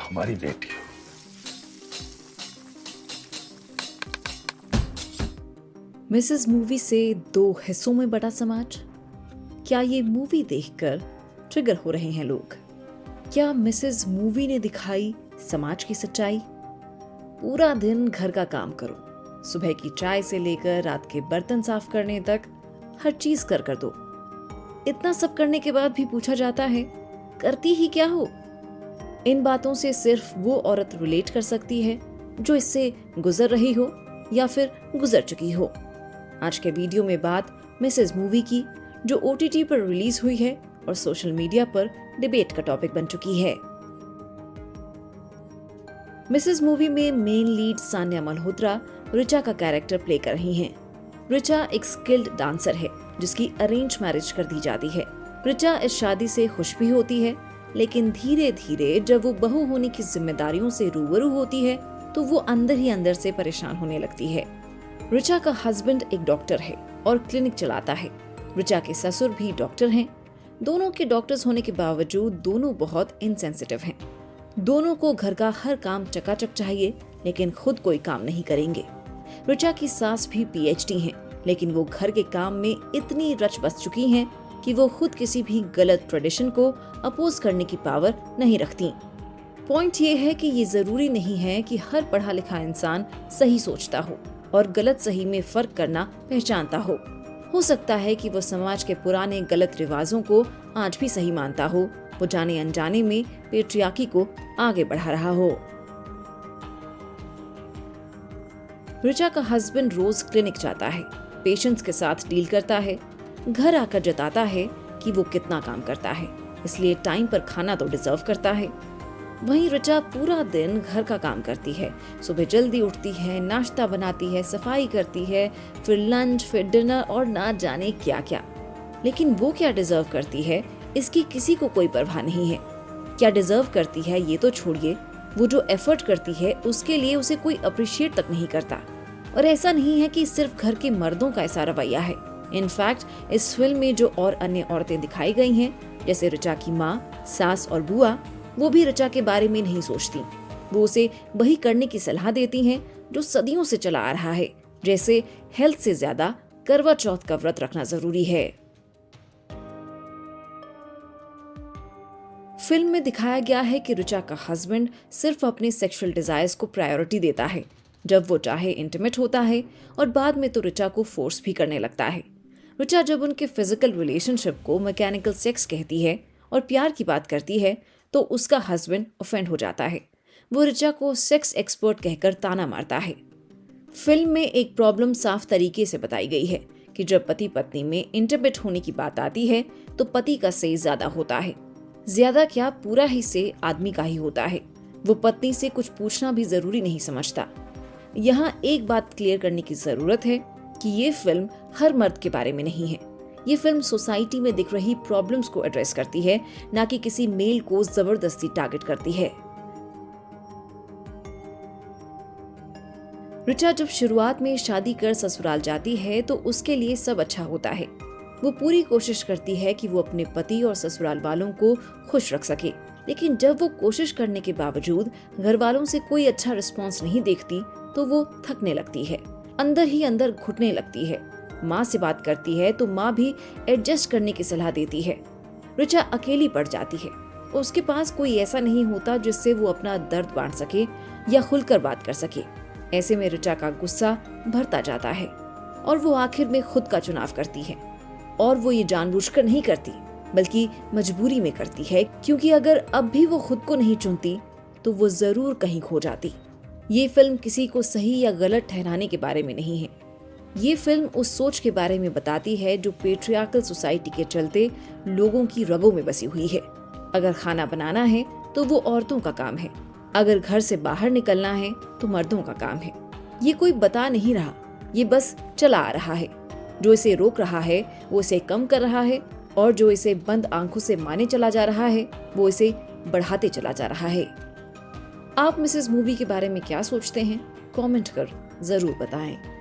हमारी बेटी हो। मिसेस मूवी से 2 हिस्सों में बटा समाज। क्या ये मूवी देखकर ट्रिगर हो रहे हैं लोग? क्या मिसेस मूवी ने दिखाई समाज की सच्चाई? पूरा दिन घर का काम करो, सुबह की चाय से लेकर रात के बर्तन साफ करने तक हर चीज कर दो। इतना सब करने के बाद भी पूछा जाता है, करती ही क्या हो? इन बातों से सिर्फ वो औरत रिलेट कर सकती है जो इससे गुजर रही हो या फिर गुजर चुकी हो। आज के वीडियो में बात मिसेस मूवी की, जो OTT पर रिलीज हुई है और सोशल मीडिया पर डिबेट का टॉपिक बन चुकी है। मिसेस मूवी में मेन लीड सान्या मल्होत्रा ऋचा का कैरेक्टर प्ले कर रही हैं। ऋचा एक स्किल्ड डांसर है जिसकी अरेंज मैरिज कर दी जाती है। ऋचा इस शादी से खुश भी होती है, लेकिन धीरे धीरे जब वो बहू होने की जिम्मेदारियों से रूबरू होती है तो वो अंदर ही अंदर से परेशान होने लगती है। ऋचा का हस्बैंड एक डॉक्टर है और क्लिनिक चलाता है। ऋचा के ससुर भी डॉक्टर हैं। दोनों के डॉक्टर्स होने के बावजूद दोनों बहुत इनसेंसिटिव हैं। दोनों को घर का हर काम चकाचक चाहिए, लेकिन खुद कोई काम नहीं करेंगे। ऋचा की सास भी PhD हैं, लेकिन वो घर के काम में इतनी रच बस चुकी हैं कि वो खुद किसी भी गलत ट्रेडिशन को अपोज करने की पावर नहीं रखती। पॉइंट ये है कि ये जरूरी नहीं है कि हर पढ़ा लिखा इंसान सही सोचता हो और गलत सही में फर्क करना पहचानता हो सकता है कि वो समाज के पुराने गलत रिवाजों को आज भी सही मानता हो। वो जाने अनजाने में पेट्रियार्की को आगे बढ़ा रहा हो। ऋचा का हस्बैंड रोज क्लिनिक जाता है, पेशेंट्स के साथ डील करता है, घर आकर जताता है कि वो कितना काम करता है, इसलिए टाइम पर खाना तो डिजर्व करता है। वहीं ऋचा पूरा दिन घर का काम करती है। सुबह जल्दी उठती है, नाश्ता बनाती है, सफाई करती है, फिर लंच, फिर डिनर और ना जाने क्या क्या। लेकिन वो क्या डिजर्व करती है, इसकी किसी को कोई परवाह नहीं है। क्या डिजर्व करती है ये तो छोड़िए, वो जो एफर्ट करती है उसके लिए उसे कोई अप्रिशिएट तक नहीं करता। और ऐसा नहीं है कि सिर्फ घर के मर्दों का ऐसा रवैया है। इनफैक्ट इस फिल्म में जो और अन्य औरतें दिखाई गई हैं, जैसे ऋचा की माँ, सास और बुआ, वो भी ऋचा के बारे में नहीं सोचती। वो उसे वही करने की सलाह देती हैं जो सदियों से चला आ रहा है, जैसे हेल्थ से ज्यादा करवा चौथ का व्रत रखना जरूरी है। फिल्म में दिखाया गया है कि ऋचा का हस्बैंड सिर्फ अपने सेक्सुअल डिजायर्स को प्रायोरिटी देता है। जब वो चाहे इंटीमेट होता है और बाद में तो ऋचा को फोर्स भी करने लगता है। ऋचा जब उनके फिजिकल रिलेशनशिप को मैकेनिकल सेक्स कहती है और प्यार की बात करती है तो उसका हस्बैंड ऑफेंड हो जाता है। वो ऋचा को सेक्स एक्सपर्ट कहकर ताना मारता है। फिल्म में एक प्रॉब्लम साफ तरीके से बताई गई है कि जब पति पत्नी में इंटीमेट होने की बात आती है तो पति का से ज्यादा होता है। ज्यादा क्या, पूरा ही से आदमी का ही होता है। वो पत्नी से कुछ पूछना भी जरूरी नहीं समझता। यहाँ एक बात क्लियर करने की जरूरत है कि ये फिल्म हर मर्द के बारे में नहीं है। ये फिल्म सोसाइटी में दिख रही प्रॉब्लम्स को एड्रेस करती है, ना कि किसी मेल को जबरदस्ती टारगेट करती है। ऋचा जब शुरुआत में शादी कर ससुराल जाती है तो उसके लिए सब अच्छा होता है। वो पूरी कोशिश करती है कि वो अपने पति और ससुराल वालों को खुश रख सके, लेकिन जब वो कोशिश करने के बावजूद घर वालों से कोई अच्छा रिस्पॉन्स नहीं देखती तो वो थकने लगती है, अंदर ही अंदर घुटने लगती है। माँ से बात करती है तो माँ भी एडजस्ट करने की सलाह देती है। ऋचा अकेली पड़ जाती है। उसके पास कोई ऐसा नहीं होता जिससे वो अपना दर्द बांट सके या खुलकर बात कर सके। ऐसे में ऋचा का गुस्सा भरता जाता है और वो आखिर में खुद का चुनाव करती है। और वो ये जानबूझकर नहीं करती, बल्कि मजबूरी में करती है, क्योंकि अगर अब भी वो खुद को नहीं चुनती तो वो जरूर कहीं खो जाती। ये फिल्म किसी को सही या गलत ठहराने के बारे में नहीं है। ये फिल्म उस सोच के बारे में बताती है जो पेट्रियार्कल सोसाइटी के चलते लोगों की रगों में बसी हुई है। अगर खाना बनाना है तो वो औरतों का काम है, अगर घर से बाहर निकलना है तो मर्दों का काम है। ये कोई बता नहीं रहा, ये बस चला आ रहा है। जो इसे रोक रहा है वो इसे कम कर रहा है, और जो इसे बंद आंखों से माने चला जा रहा है वो इसे बढ़ाते चला जा रहा है। आप मिसेस मूवी के बारे में क्या सोचते हैं? कमेंट कर जरूर बताएं।